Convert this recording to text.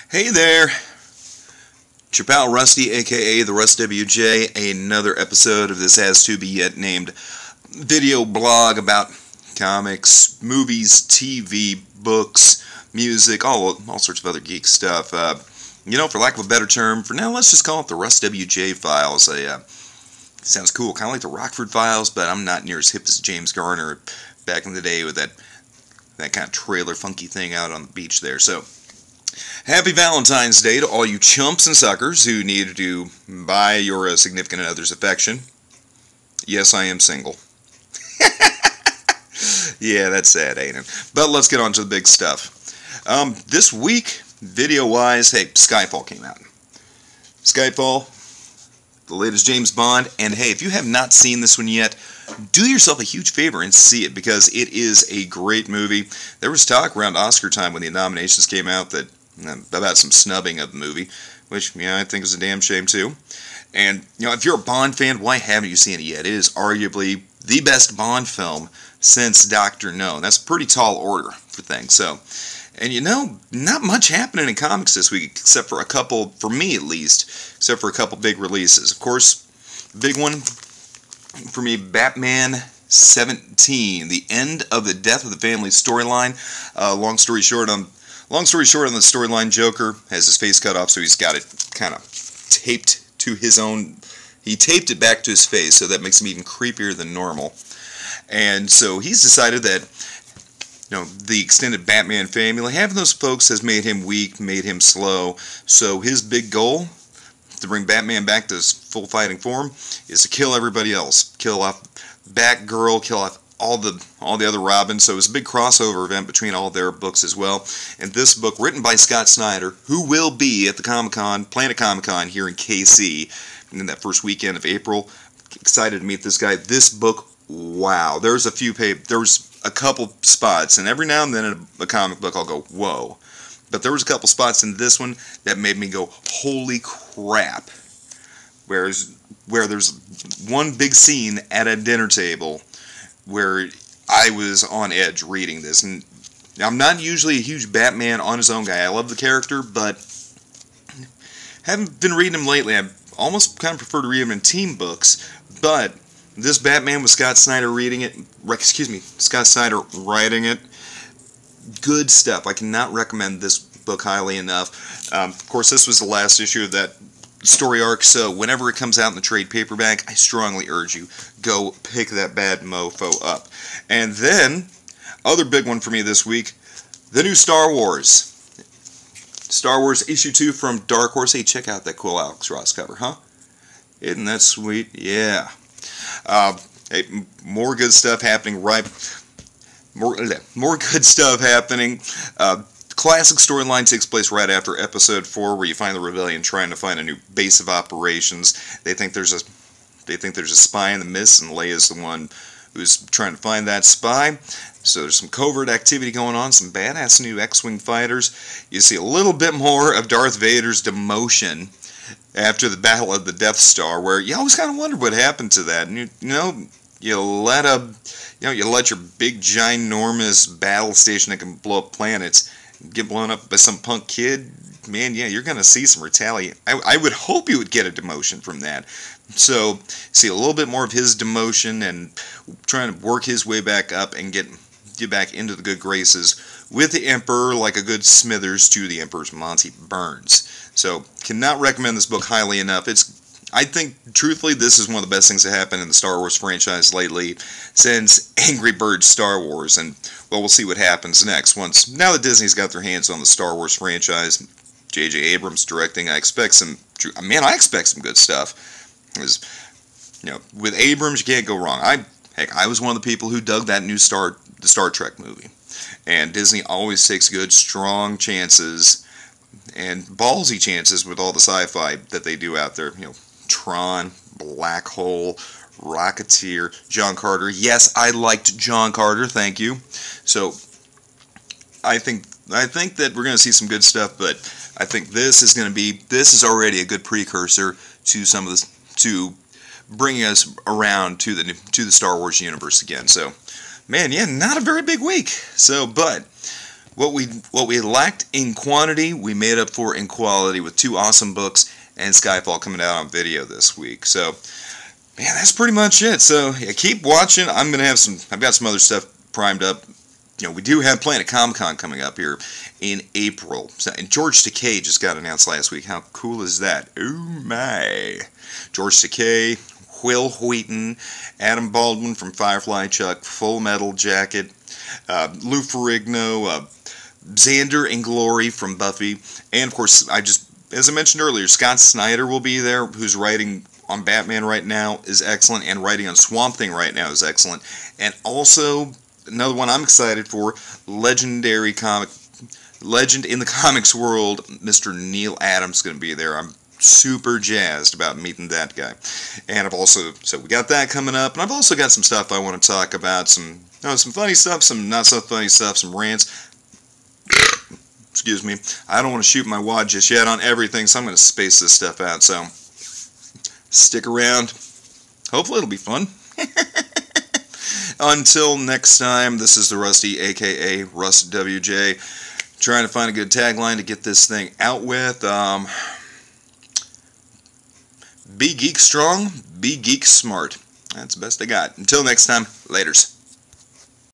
Hey there, it's your pal Rusty, aka the RusWJ, another episode of this as-to-be-yet-named video blog about comics, movies, TV, books, music, all sorts of other geek stuff. For lack of a better term, for now, let's just call it the RusWJ Files. Sounds cool, kind of like the Rockford Files, but I'm not near as hip as James Garner back in the day with that kind of trailer funky thing out on the beach there. So, happy Valentine's Day to all you chumps and suckers who need to buy your significant other's affection. Yes, I am single. Yeah, that's sad, ain't it? But let's get on to the big stuff. This week, video-wise, hey, Skyfall came out. Skyfall, the latest James Bond, and hey, if you have not seen this one yet, do yourself a huge favor and see it, because it is a great movie. There was talk around Oscar time when the nominations came out about some snubbing of the movie, which, I think is a damn shame too. And, if you're a Bond fan, why haven't you seen it yet? It is arguably the best Bond film since Dr. No. That's a pretty tall order for things. So, and not much happening in comics this week, except for a couple, for me at least, except for a couple big releases. Of course, the big one for me, Batman 17, the end of the Death of the Family storyline. Long story short on the storyline, Joker has his face cut off, so he's got it kind of taped to his own. He taped it back to his face, so that makes him even creepier than normal. And so he's decided that, the extended Batman family, having those folks has made him weak, made him slow. So his big goal to bring Batman back to his full fighting form is to kill everybody else, kill off Batgirl, kill off all the other Robins. So it's a big crossover event between all their books as well. And this book, written by Scott Snyder, who will be at the Comicon, Planet Comicon here in KC in that first weekend of April. Excited to meet this guy. This book, wow. There was a couple spots, and every now and then in a comic book I'll go, whoa. But there was a couple spots in this one that made me go, holy crap. Where there's one big scene at a dinner table where I was on edge reading this. And I'm not usually a huge Batman on his own guy. I love the character, but haven't been reading him lately. I almost kind of prefer to read him in team books. But this Batman with Scott Snyder Scott Snyder writing it, good stuff. I cannot recommend this book highly enough. Of course, this was the last issue of that story arc, so whenever it comes out in the trade paperback, I strongly urge you, go pick that bad mofo up. And then, other big one for me this week, the new Star Wars. Star Wars Issue 2 from Dark Horse. Hey, check out that cool Alex Ross cover, huh? Isn't that sweet? Yeah. Hey, more good stuff happening More good stuff happening. Classic storyline takes place right after Episode 4, where you find the Rebellion trying to find a new base of operations. They think there's a spy in the mist, and Leia's the one who's trying to find that spy. So there's some covert activity going on, some badass new X-Wing fighters. You see a little bit more of Darth Vader's demotion after the Battle of the Death Star, where you always kind of wonder what happened to that. And you let your big ginormous battle station that can blow up planets get blown up by some punk kid, man, yeah, you're going to see some retaliation. I would hope you would get a demotion from that. So, see a little bit more of his demotion and trying to work his way back up and get back into the good graces with the Emperor, like a good Smithers to the Emperor's Monty Burns. So, cannot recommend this book highly enough. I think, truthfully, this is one of the best things that happened in the Star Wars franchise lately since Angry Birds Star Wars, and, well, we'll see what happens next. Now that Disney's got their hands on the Star Wars franchise, J.J. Abrams directing, I expect some good stuff. Because, with Abrams, you can't go wrong. I was one of the people who dug that new the Star Trek movie, and Disney always takes good, strong chances and ballsy chances with all the sci-fi that they do out there. Tron, Black Hole, Rocketeer, John Carter. Yes, I liked John Carter, thank you. So, I think that we're going to see some good stuff, but I think this is already a good precursor to to bringing us around to the Star Wars universe again. So, man, yeah, not a very big week. So, but What we lacked in quantity, we made up for in quality with 2 awesome books and Skyfall coming out on video this week. So, man, that's pretty much it. So, yeah, keep watching. I've got some other stuff primed up. You know, we do have Planet Comicon coming up here in April. So, and George Takei just got announced last week. How cool is that? Oh my. George Takei, Will Wheaton, Adam Baldwin from Firefly, Chuck, Full Metal Jacket, Lou Ferrigno, Xander and Glory from Buffy, and of course, as I mentioned earlier, Scott Snyder will be there, who's writing on Batman right now, is excellent, and writing on Swamp Thing right now is excellent. And also, another one I'm excited for, legend in the comics world, Mr. Neil Adams is going to be there. I'm super jazzed about meeting that guy. And so we got that coming up, and I've also got some stuff I want to talk about, some funny stuff, some not so funny stuff, some rants. Excuse me. I don't want to shoot my wad just yet on everything, so I'm going to space this stuff out. So, stick around. Hopefully it'll be fun. Until next time, this is the Rusty, a.k.a. RusWJ, trying to find a good tagline to get this thing out with. Be geek strong, be geek smart. That's the best I got. Until next time, laters.